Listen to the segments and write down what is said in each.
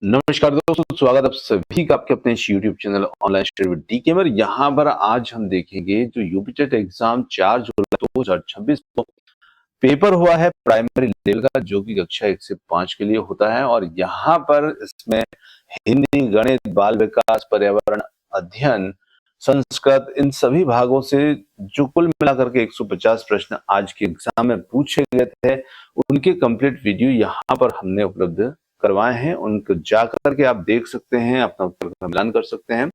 नमस्कार दोस्तों, स्वागत आप सभी का आपके अपने इस YouTube channel online study with D केमर। यहाँ पर आज हम देखेंगे जो यूपी टेट एग्जाम 4 जुलाई 2026 को पेपर हुआ है प्राइमरी लेवल का, जो कि कक्षा 1 से 5 के लिए होता है। और यहाँ पर इसमें हिंदी, गणित, बाल विकास, पर्यावरण अध्ययन, संस्कृत, इन सभी भागों से जो कुल मिलाकर के 150 प्रश्न आज के एग्जाम में पूछे गए थे, उनके कंप्लीट वीडियो यहाँ पर हमने उपलब्ध करवाए हैं। उनको जाकर के आप देख सकते हैं, अपना उत्तर का मिलान कर सकते हैं।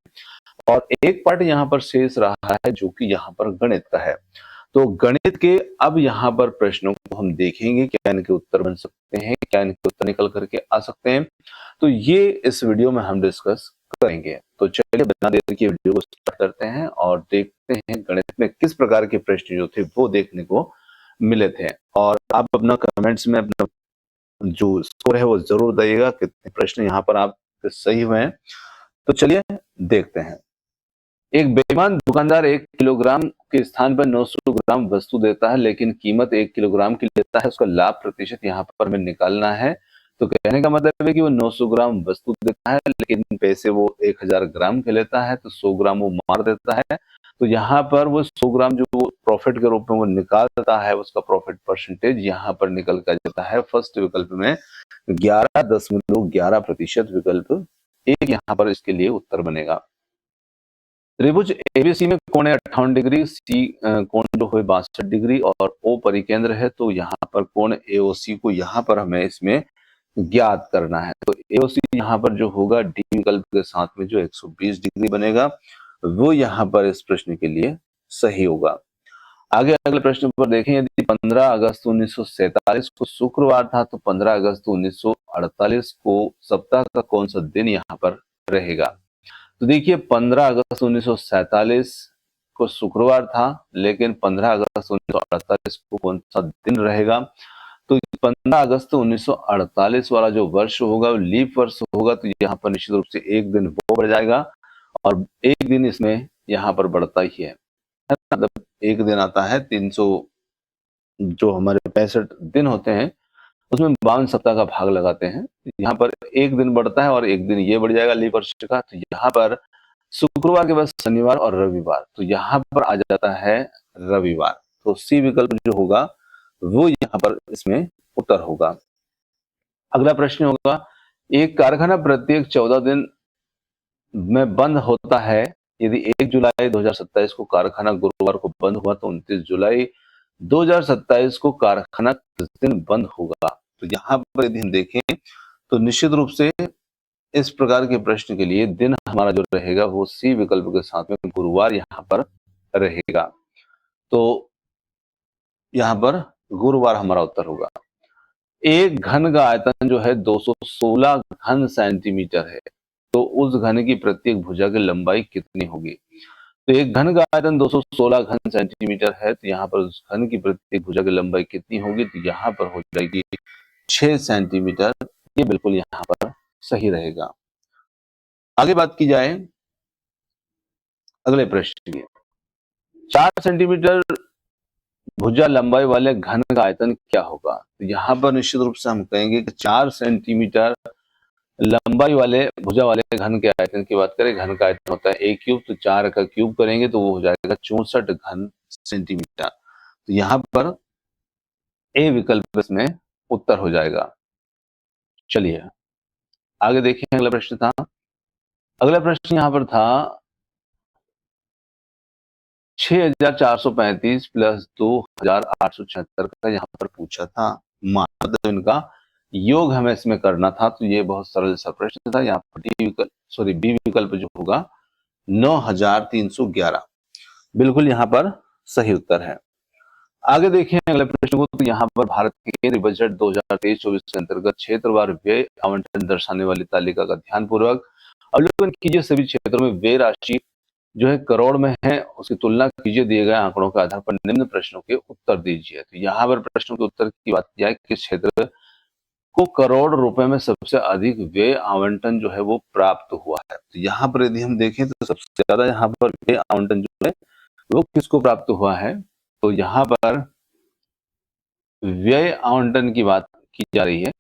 और एक पार्ट यहाँ पर शेष रहा है जो कि यहाँ पर गणित का है। तो गणित के अब यहाँ पर प्रश्नों को हम देखेंगे, क्या इनके उत्तर बन सकते हैं, क्या इनके उत्तर निकल करके आ सकते हैं। तो ये इस वीडियो में हम डिस्कस करेंगे। तो चलिए बिना देर के वीडियो को स्टार्ट करते हैं और देखते हैं गणित में किस प्रकार के प्रश्न जो थे वो देखने को मिले थे। और आप अपना कमेंट्स में अपना जो स्कोर है वो जरूर बताइएगा, कितने प्रश्न यहाँ पर आप सही हुए हैं। तो चलिए देखते हैं। एक बेईमान दुकानदार 1 किलोग्राम के स्थान पर 900 ग्राम वस्तु देता है, लेकिन कीमत 1 किलोग्राम की लेता है। उसका लाभ प्रतिशत यहाँ पर हमें निकालना है। तो कहने का मतलब है कि वो 900 ग्राम वस्तु देता है, लेकिन पैसे वो 1000 ग्राम के लेता है, तो 100 ग्राम वो मार देता है। तो यहाँ पर वो 100 ग्राम जो वो प्रॉफिट के रूप में वो निकालता है, उसका प्रॉफिट परसेंटेज यहाँ पर निकल कर जाता है फर्स्ट विकल्प में 11.11% विकल्प एक यहाँ पर इसके लिए उत्तर बनेगा। त्रिभुज एबीसी में कोण है 58 डिग्री, सी कोण जो है 62 डिग्री और ओ परिकेंद्र है। तो यहाँ पर कोण एओसी को यहाँ पर हमें इसमें ज्ञात करना है। तो एओसी यहाँ पर जो होगा डी विकल्प के साथ में जो 120 डिग्री बनेगा, वो यहाँ पर इस प्रश्न के लिए सही होगा। आगे अगले प्रश्न पर देखें, यदि 15 अगस्त 1947 को शुक्रवार था, तो 15 अगस्त 1948 को सप्ताह का कौन सा दिन यहाँ पर रहेगा। तो देखिए 15 अगस्त 1947 को शुक्रवार था, लेकिन 15 अगस्त 1948 को कौन सा दिन रहेगा। तो 15 अगस्त 1948 वाला जो वर्ष होगा वो लीप वर्ष होगा। तो यहाँ पर निश्चित रूप से एक दिन वो बढ़ जाएगा और एक दिन इसमें यहाँ पर बढ़ता ही है। मतलब एक दिन आता है 300, जो हमारे 65 दिन होते हैं उसमें 52 सप्ताह का भाग लगाते हैं। यहाँ पर एक दिन बढ़ता है और एक दिन ये बढ़ जाएगा लीप वर्ष का। तो यहाँ पर शुक्रवार के बाद शनिवार और रविवार, तो यहाँ पर आ जाता है रविवार। तो सी विकल्प जो होगा वो यहाँ पर इसमें उत्तर होगा। अगला प्रश्न होगा, एक कारखाना प्रत्येक 14 दिन में बंद होता है। यदि 1 जुलाई 2027 को कारखाना गुरुवार को बंद हुआ, तो 29 जुलाई 2027 को कारखाना किस दिन बंद होगा। तो यहाँ पर यदि हम देखें तो निश्चित रूप से इस प्रकार के प्रश्न के लिए दिन हमारा जो रहेगा वो सी विकल्प के साथ में गुरुवार यहाँ पर रहेगा। तो यहाँ पर गुरुवार हमारा उत्तर होगा। एक घन का आयतन जो है 216 घन सेंटीमीटर है, तो उस घन की प्रत्येक भुजा की लंबाई कितनी होगी। तो एक घन का आयतन 216 घन सेंटीमीटर है, तो यहाँ पर उस घन की प्रत्येक भुजा की लंबाई कितनी होगी। तो यहाँ पर हो जाएगी 6 सेंटीमीटर। ये बिल्कुल यहाँ पर सही रहेगा। आगे बात की जाए अगले प्रश्न की, 4 सेंटीमीटर भुजा लंबाई वाले घन का आयतन क्या होगा। तो यहाँ पर निश्चित रूप से हम कहेंगे कि 4 सेंटीमीटर लंबाई वाले भुजा वाले घन के आयतन की बात करें, घन का आयतन होता है a क्यूब, तो 4 का क्यूब करेंगे तो वो हो जाएगा 64 घन सेंटीमीटर। तो यहाँ पर ए विकल्प इसमें उत्तर हो जाएगा। चलिए आगे देखिए, अगला प्रश्न था। अगला प्रश्न यहाँ पर था 6435 प्लस 2876 का यहाँ पर पूछा था मान, मतलब इनका योग हमें इसमें करना था। तो ये बहुत सरल सा प्रश्न था। यहाँ पर बी विकल्प जो होगा 9311 बिल्कुल यहाँ पर सही उत्तर है। आगे देखें अगले प्रश्न को। तो यहाँ पर भारत के केंद्रीय बजट 2023-24 के अंतर्गत क्षेत्रवार व्यय आवंटन दर्शाने वाली तालिका का ध्यानपूर्वक अवलोकन कीजिए। सभी क्षेत्रों में व्यय राशि जो है करोड़ में है, उसकी तुलना कीजिए। दिए गए आंकड़ों के आधार पर निम्न प्रश्नों के उत्तर दीजिए। तो यहाँ पर प्रश्नों के उत्तर की बात की जाए, किस क्षेत्र को करोड़ रुपए में सबसे अधिक व्यय आवंटन जो है वो प्राप्त हुआ है। तो यहाँ पर यदि हम देखें तो सबसे ज्यादा यहाँ पर व्यय आवंटन जो है वो किसको प्राप्त हुआ है। तो यहाँ पर व्यय आवंटन की बात की जा रही है,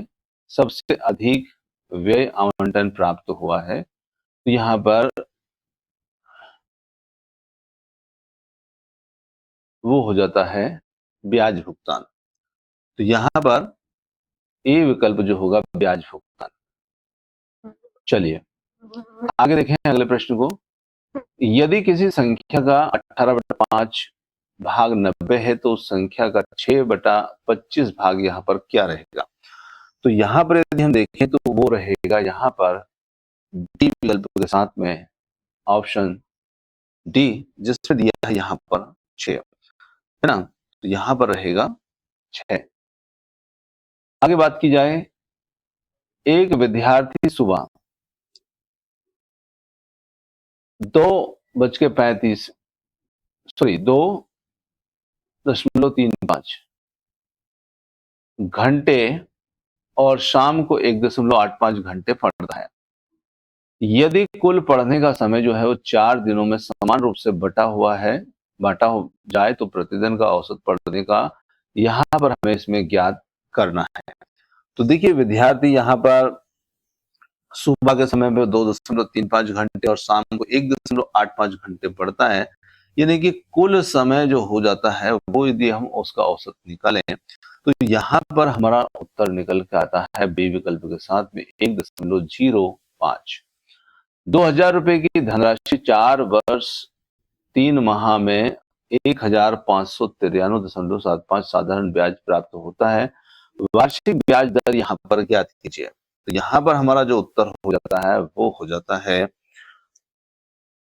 सबसे अधिक व्यय आवंटन प्राप्त हुआ है, तो यहाँ पर वो हो जाता है ब्याज भुगतान। तो यहाँ पर ए विकल्प जो होगा ब्याज भुगतान। चलिए आगे देखें अगले प्रश्न को। यदि किसी संख्या का 18/5 भाग 90 है तो उस संख्या का 6/25 भाग यहाँ पर क्या रहेगा? तो यहाँ पर यदि हम देखें तो वो रहेगा यहाँ पर डी विकल्प के साथ में ऑप्शन डी, जिसमें दिया है यहाँ पर 6, है ना? तो यहाँ पर रहेगा 6। आगे बात की जाए, एक विद्यार्थी सुबह 2:35 सॉरी 2.35 घंटे और शाम को 1.85 घंटे पढ़ता है। यदि कुल पढ़ने का समय जो है वो 4 दिनों में समान रूप से बांटा हो जाए तो प्रतिदिन का औसत पढ़ने का यहाँ पर हमें इसमें ज्ञात करना है। तो देखिए विद्यार्थी यहाँ पर सुबह के समय में 2.35 घंटे और शाम को 1.85 घंटे पढ़ता है, यानी कि कुल समय जो हो जाता है वो यदि हम उसका औसत निकालें तो यहाँ पर हमारा उत्तर निकल के आता है बी विकल्प के साथ में 1.05। 2,000 रुपए की धनराशि 4 वर्ष 3 माह में 1,593.75 साधारण ब्याज प्राप्त होता है। वार्षिक ब्याज दर यहाँ पर ज्ञात कीजिए। तो यहाँ पर हमारा जो उत्तर हो जाता है वो हो जाता है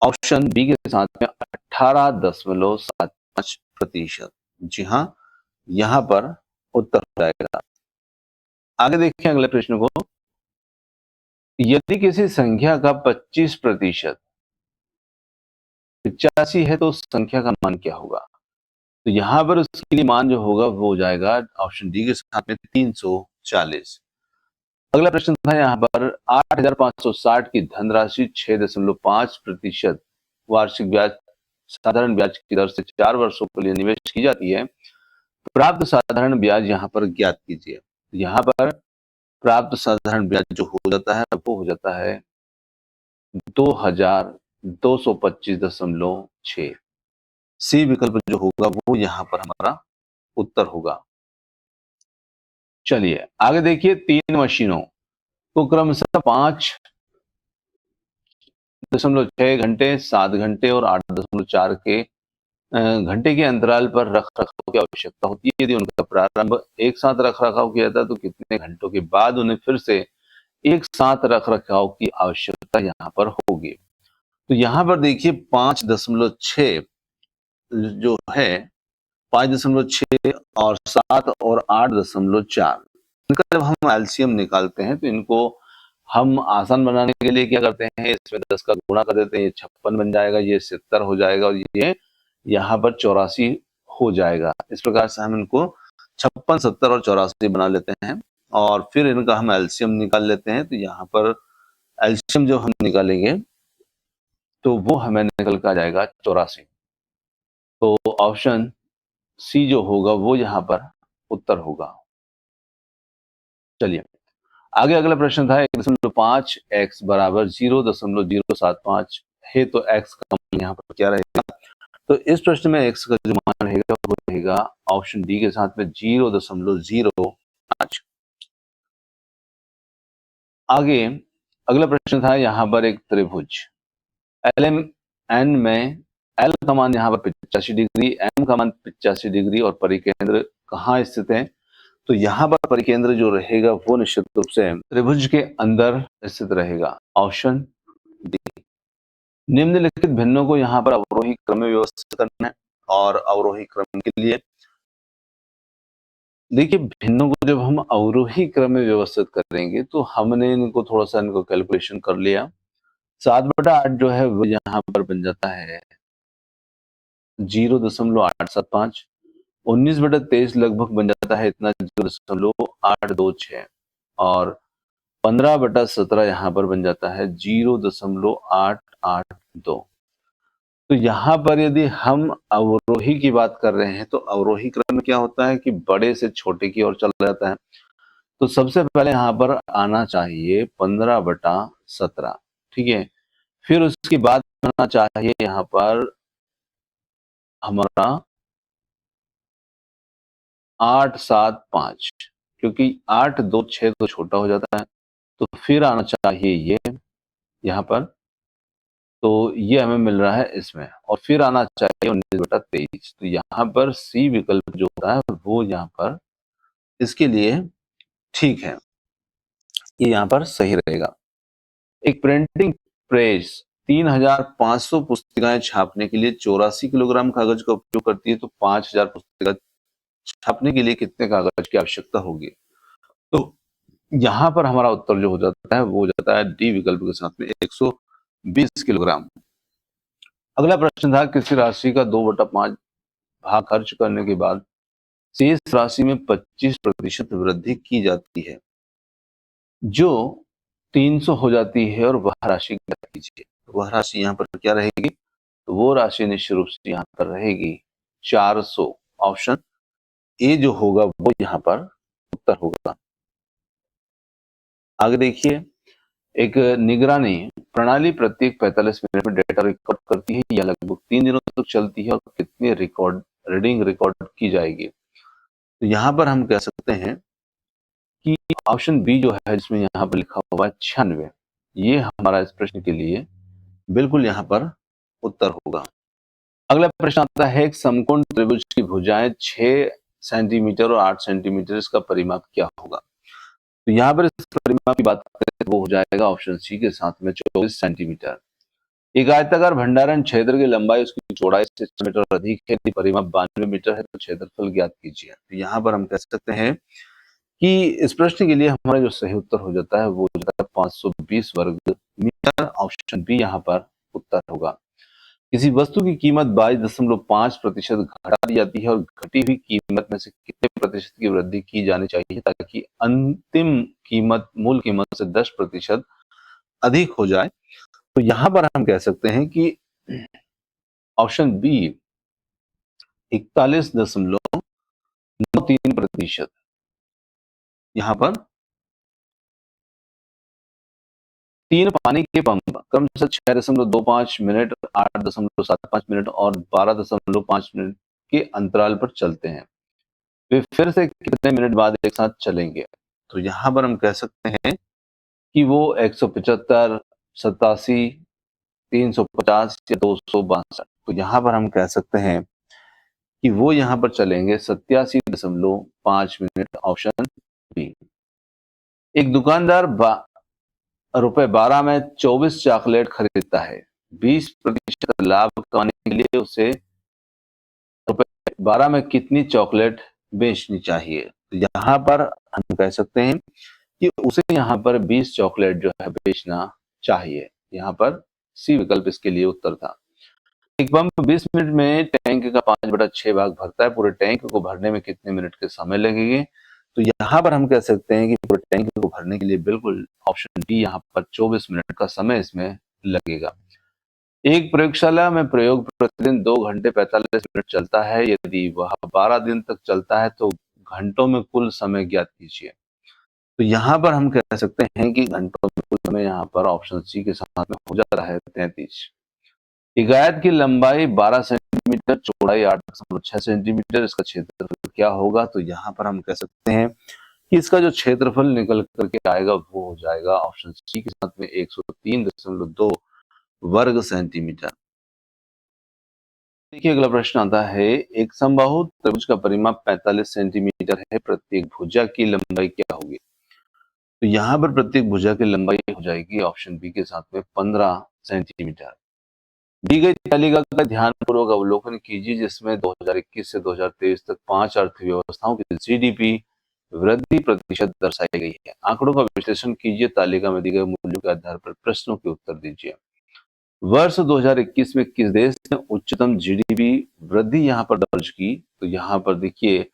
ऑप्शन बी के साथ में 18.75%। जी हाँ, यहाँ पर उत्तर हो जाएगा। आगे देखिए अगले प्रश्न को। यदि किसी संख्या का 25% 85 है तो उस संख्या का मान क्या होगा? तो यहाँ पर उसके लिए मान जो होगा वो हो जाएगा ऑप्शन डी के साथ में 340। अगला प्रश्न था यहाँ पर 8,560 की धनराशि 6.5% वार्षिक ब्याज साधारण ब्याज की दर से 4 वर्षों के लिए निवेश की जाती है। प्राप्त साधारण ब्याज यहाँ पर ज्ञात कीजिए। यहाँ पर प्राप्त साधारण ब्याज जो हो जाता है वो हो जाता है 2,225.6। सी विकल्प जो होगा वो यहाँ पर हमारा उत्तर होगा। चलिए आगे देखिए, 3 मशीनों को क्रमशः 5.6 घंटे, 7 घंटे और 8.4 के घंटे के अंतराल पर रख रखाव की आवश्यकता होती है। यदि उनका प्रारंभ एक साथ रख रखाव किया जाता है तो कितने घंटों के बाद उन्हें फिर से एक साथ रख रखाव की आवश्यकता यहाँ पर होगी? तो यहाँ पर देखिए 5.6 जो है 5.6 और 7 और 8.4, इनका जब हम एलसीएम निकालते हैं तो इनको हम आसान बनाने के लिए क्या करते हैं, इसमें 10 का गुणा कर देते हैं, ये 56 बन जाएगा, ये 70 हो जाएगा और ये यहाँ पर 84 हो जाएगा। इस प्रकार से हम इनको 56, 70 और 84 बना लेते हैं और फिर इनका हम एलसीएम निकाल लेते हैं। तो यहाँ पर एलसीएम जो हम निकालेंगे तो वो हमें निकल कर आ जाएगा 84। तो ऑप्शन सी जो होगा वो यहाँ पर उत्तर होगा। चलिए आगे अगला प्रश्न था 1.5 x बराबर 0.075 है तो x का मान यहाँ पर क्या रहेगा? तो इस प्रश्न में x का जो मान रहेगा वो रहेगा ऑप्शन डी के साथ में 0.05। आगे अगला प्रश्न था यहाँ पर एक त्रिभुज LMN में L का मान यहाँ पर 85 डिग्री, M का मान 85 डिग्री और परिकेंद्र कहाँ स्थित है? तो यहाँ पर परिकेंद्र जो रहेगा वो निश्चित रूप से त्रिभुज के अंदर स्थित रहेगा। Option D. निम्नलिखित भिन्नों को यहाँ पर अवरोही क्रम में व्यवस्थित करना है और अवरोही क्रम के लिए देखिए भिन्नों को जब हम अवरोही क्रम में व्यवस्थित करेंगे तो हमने इनको थोड़ा सा इनको कैलकुलेशन कर लिया। 7/8 जो है वो यहाँ पर बन जाता है 0.875। 19/23 लगभग बन जाता है इतना 0.826 और 15/17 यहाँ पर बन जाता है 0.882। तो यहाँ पर यदि हम अवरोही की बात कर रहे हैं तो अवरोही क्रम में क्या होता है कि बड़े से छोटे की ओर चला जाता है। तो सबसे पहले यहाँ पर आना चाहिए 15/17, ठीक है। फिर उसके बाद आना चाहिए यहाँ पर हमारा 8, 7, 5, क्योंकि 8, 2, 6 तो छोटा हो जाता है, तो फिर आना चाहिए ये यहाँ पर, तो ये हमें मिल रहा है इसमें, और फिर आना चाहिए 19/23। तो यहाँ पर सी विकल्प जो होता है वो यहाँ पर इसके लिए ठीक है, ये यहाँ पर सही रहेगा। एक प्रिंटिंग प्रेस 3,500 पुस्तिकाएं छापने के लिए 84 किलोग्राम कागज का उपयोग करती है, तो 5,000 पुस्तिका छापने के लिए कितने कागज की आवश्यकता होगी? तो यहाँ पर हमारा उत्तर जो हो जाता है वो हो जाता है डी विकल्प के साथ में 120 किलोग्राम। अगला प्रश्न था, किसी राशि का 2/5 भाग खर्च करने के बाद शेष राशि में 25% वृद्धि की जाती है, जो 300 हो जाती है, और वह राशि ज्ञात कीजिए। वह राशि यहाँ पर क्या रहेगी? तो वो राशि निश्चित रूप से यहाँ पर रहेगी 400। ऑप्शन ए जो होगा वो यहाँ पर उत्तर होगा। आगे देखिए, एक निगरानी प्रणाली प्रत्येक 45 मिनट में डेटा रिकॉर्ड करती है, यह लगभग 3 दिनों तक चलती है, और कितनी रीडिंग रिकॉर्ड की जाएगी? तो यहाँ पर हम कह सकते हैं कि ऑप्शन बी जो है, जिसमें यहाँ पर लिखा हुआ है 96, ये हमारा इस प्रश्न के लिए बिल्कुल यहाँ पर उत्तर होगा। अगला प्रश्न आता है, एक समकोण त्रिभुज की भुजाएं 6 सेंटीमीटर और 8 सेंटीमीटर, इसका परिमाप क्या होगा? तो यहाँ पर इस परिमाप की बात करें तो वो हो जाएगा ऑप्शन सी के साथ में 24 सेंटीमीटर। एक आयताकार भंडारण क्षेत्र की लंबाई उसकी चौड़ाई से 6 मीटर अधिक है, यदि परिमाप 92 मीटर है, तो क्षेत्रफल ज्ञात कीजिए। तो यहाँ पर हम कह सकते हैं कि इस प्रश्न के लिए हमारा जो सही उत्तर हो जाता है वो हो जाता है 520 वर्ग मीटर। ऑप्शन बी यहाँ पर उत्तर होगा। किसी वस्तु की कीमत 22.5% घटा दी जाती है, और घटी हुई कीमत में से कितने प्रतिशत की वृद्धि की जानी चाहिए ताकि अंतिम कीमत मूल कीमत से 10% अधिक हो जाए? तो यहां पर हम कह सकते हैं कि ऑप्शन बी 41.93%, यहां पर 3 पानी के पंप क्रमशः 6.25 मिनट, 8.75 मिनट और 12.5 मिनट के अंतराल पर चलते हैं, वे फिर से कितने मिनट बाद एक साथ चलेंगे? तो यहाँ पर हम कह सकते हैं कि वो 175, 87, 350 या 262। तो यहाँ पर हम कह सकते हैं कि वो यहाँ पर चलेंगे 87.5 मिनट। Option B. एक दुकानदार ₹12 में 24 चॉकलेट खरीदता है, 20% लाभ कमाने के लिए उसे ₹12 में कितनी चॉकलेट बेचनी चाहिए? तो यहाँ पर हम कह सकते हैं कि उसे यहाँ पर 20 चॉकलेट जो है बेचना चाहिए। यहाँ पर सी विकल्प इसके लिए उत्तर था। एक पंप 20 मिनट में टैंक का 5/6 भाग भरता है, पूरे टैंक को भरने में कितने मिनट के समय लगेंगे? तो यहाँ पर हम कह सकते हैं कि पूरे टैंक को भरने के लिए बिल्कुल ऑप्शन डी यहाँ पर 24 मिनट का समय इसमें लगेगा। एक प्रयोगशाला में प्रयोग प्रतिदिन 2 घंटे 45 मिनट चलता है, यदि वह 12 दिन तक चलता है तो घंटों में कुल समय ज्ञात कीजिए। तो यहाँ पर हम कह सकते हैं कि घंटों में कुल समय यहाँ पर ऑप्शन सी के साथ में हो जाता है 33। एक आयत की लंबाई 12 सेंटीमीटर, चौड़ाई 8.6 सेंटीमीटर, इसका क्षेत्रफल क्या होगा? तो यहाँ पर हम कह सकते हैं कि इसका जो क्षेत्रफल निकल करके आएगा वो हो जाएगा ऑप्शन सी के साथ में 103.2 वर्ग सेंटीमीटर। देखिए, अगला प्रश्न आता है, एक समबाहु त्रिभुज का परिमाप 45 सेंटीमीटर है, प्रत्येक भुजा की लंबाई क्या होगी? तो यहाँ पर प्रत्येक भुजा की लंबाई हो जाएगी ऑप्शन बी के साथ में 15 सेंटीमीटर। दी गई तालिका का ध्यानपूर्वक अवलोकन कीजिए, जिसमें 2021 से 2023 तक 5 अर्थव्यवस्थाओं की जीडीपी वृद्धि प्रतिशत दर्शाई गई है। आंकड़ों का विश्लेषण कीजिए, तालिका में दी गई मूल्यों के आधार पर प्रश्नों के उत्तर दीजिए। वर्ष 2021 में किस देश ने उच्चतम जीडीपी वृद्धि यहाँ पर दर्ज की? तो यहाँ पर देखिए,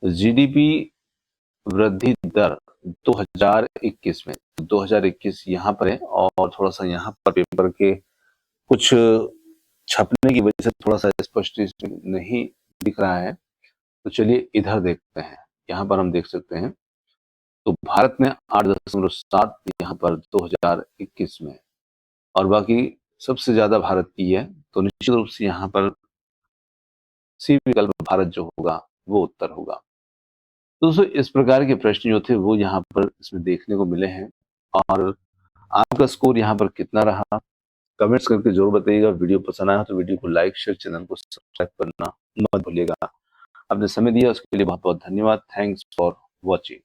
जीडीपी वृद्धि दर 2021 में, 2021 यहाँ पर है, और थोड़ा सा यहाँ पर पेपर के कुछ छपने की वजह से थोड़ा सा स्पष्ट नहीं दिख रहा है, तो चलिए इधर देखते हैं। यहाँ पर हम देख सकते हैं तो भारत ने 8.7 यहाँ पर 2021 में, और बाकी सबसे ज्यादा भारत की है, तो निश्चित रूप से यहाँ पर सी विकल्प भारत जो होगा वो उत्तर होगा। तो दोस्तों इस प्रकार के प्रश्न जो थे वो यहाँ पर इसमें देखने को मिले हैं, और आपका स्कोर यहाँ पर कितना रहा कमेंट्स करके जरूर बताइएगा। वीडियो पसंद आया तो वीडियो को लाइक शेयर, चैनल को सब्सक्राइब करना मत भूलिएगा। आपने समय दिया उसके लिए बहुत बहुत धन्यवाद। Thanks for watching.